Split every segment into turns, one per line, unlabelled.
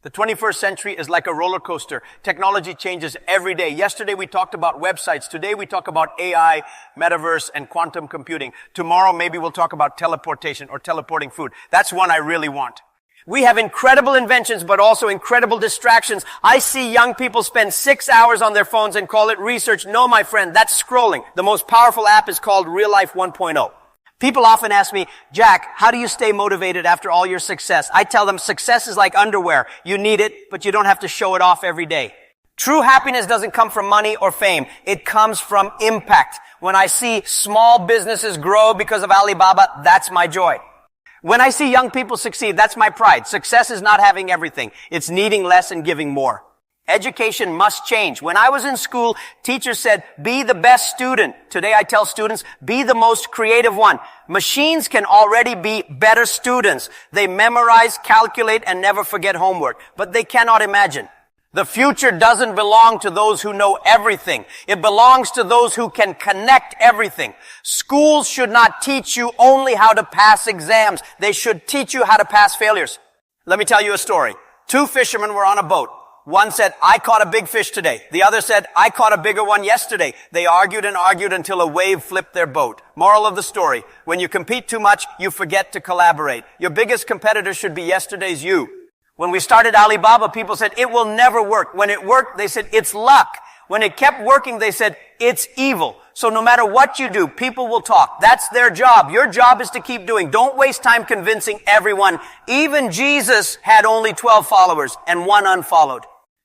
The 21st century is like a roller coaster. Technology changes every day. Yesterday we talked about websites. Today we talk about AI, metaverse, and quantum computing. Tomorrow maybe we'll talk about teleportation or teleporting food. That's one I really want. We have incredible inventions, but also incredible distractions. I see young people spend 6 hours on their phones and call it research. No, my friend, that's scrolling. The most powerful app is called Real Life 1.0. People often ask me, Jack, how do you stay motivated after all your success? I tell them success is like underwear. You need it, but you don't have to show it off every day. True happiness doesn't come from money or fame. It comes from impact. When I see small businesses grow because of Alibaba, that's my joy. When I see young people succeed, that's my pride. Success is not having everything. It's needing less and giving more. Education must change. When I was in school, teachers said, be the best student. Today I tell students, be the most creative one. Machines can already be better students. They memorize, calculate, and never forget homework. But they cannot imagine. The future doesn't belong to those who know everything. It belongs to those who can connect everything. Schools should not teach you only how to pass exams. They should teach you how to pass failures. Let me tell you a story. 2 fishermen were on a boat. One said, I caught a big fish today. The other said, I caught a bigger one yesterday. They argued and argued until a wave flipped their boat. Moral of the story, when you compete too much, you forget to collaborate. Your biggest competitor should be yesterday's you. When we started Alibaba, people said, it will never work. When it worked, they said, it's luck. When it kept working, they said, it's evil. So no matter what you do, people will talk. That's their job. Your job is to keep doing. Don't waste time convincing everyone. Even Jesus had only 12 followers and 1 unfollowed.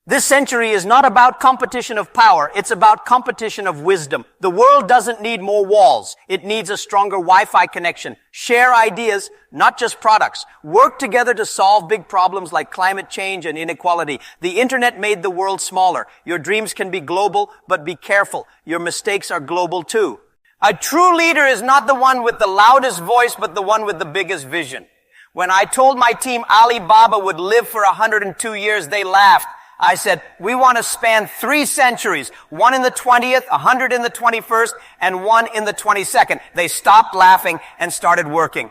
This century is not about competition of power. It's about competition of wisdom. The world doesn't need more walls. It needs a stronger Wi-Fi connection. Share ideas, not just products. Work together to solve big problems like climate change and inequality. The internet made the world smaller. Your dreams can be global, but be careful. Your mistakes are global too. A true leader is not the one with the loudest voice, but the one with the biggest vision. When I told my team Alibaba would live for 102 years, they laughed. I said, we want to span 3 centuries, 1 in the 20th, 100 in the 21st, and 1 in the 22nd. They stopped laughing and started working.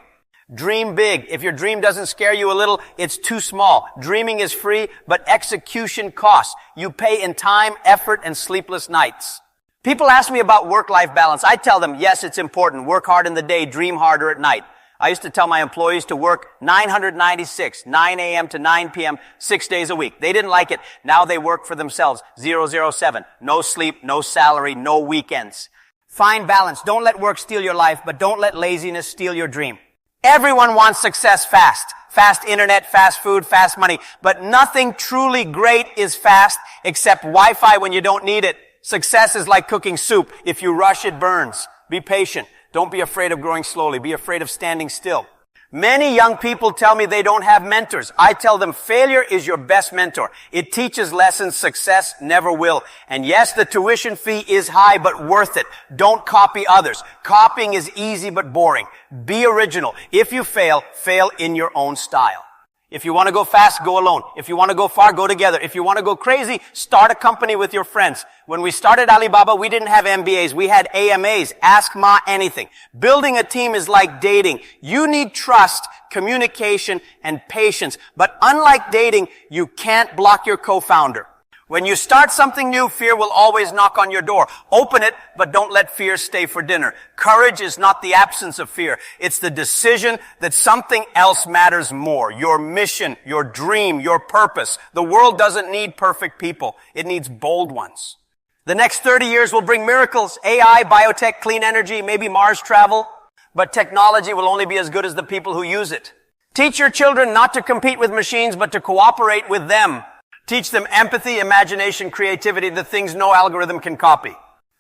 Dream big. If your dream doesn't scare you a little, it's too small. Dreaming is free, but execution costs. You pay in time, effort, and sleepless nights. People ask me about work-life balance. I tell them, yes, it's important. Work hard in the day, dream harder at night. I used to tell my employees to work 996, 9 a.m. to 9 p.m., 6 days a week. They didn't like it. Now they work for themselves. 007. No sleep, no salary, no weekends. Find balance. Don't let work steal your life, but don't let laziness steal your dream. Everyone wants success fast. Fast internet, fast food, fast money. But nothing truly great is fast except Wi-Fi when you don't need it. Success is like cooking soup. If you rush, it burns. Be patient. Don't be afraid of growing slowly. Be afraid of standing still. Many young people tell me they don't have mentors. I tell them failure is your best mentor. It teaches lessons success never will. And yes, the tuition fee is high, but worth it. Don't copy others. Copying is easy but boring. Be original. If you fail, fail in your own style. If you want to go fast, go alone. If you want to go far, go together. If you want to go crazy, start a company with your friends. When we started Alibaba, we didn't have MBAs. We had AMAs. Ask Ma anything. Building a team is like dating. You need trust, communication, and patience. But unlike dating, you can't block your co-founder. When you start something new, fear will always knock on your door. Open it, but don't let fear stay for dinner. Courage is not the absence of fear. It's the decision that something else matters more. Your mission, your dream, your purpose. The world doesn't need perfect people. It needs bold ones. The next 30 years will bring miracles, AI, biotech, clean energy, maybe Mars travel. But technology will only be as good as the people who use it. Teach your children not to compete with machines, but to cooperate with them. Teach them empathy, imagination, creativity, the things no algorithm can copy.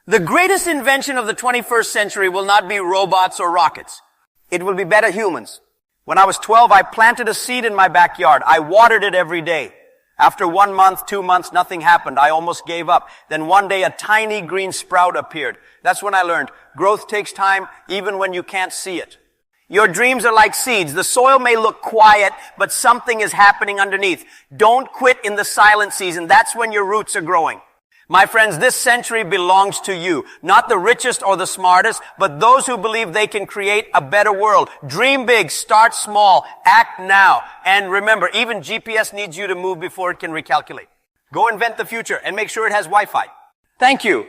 The greatest invention of the 21st century will not be robots or rockets. It will be better humans. When I was 12, I planted a seed in my backyard. I watered it every day. After 1 month, 2 months, nothing happened. I almost gave up. Then one day a tiny green sprout appeared. That's when I learned growth takes time even when you can't see it. Your dreams are like seeds. The soil may look quiet, but something is happening underneath. Don't quit in the silent season. That's when your roots are growing. My friends, this century belongs to you. Not the richest or the smartest, but those who believe they can create a better world. Dream big, start small, act now. And remember, even GPS needs you to move before it can recalculate. Go invent the future and make sure it has Wi-Fi. Thank you.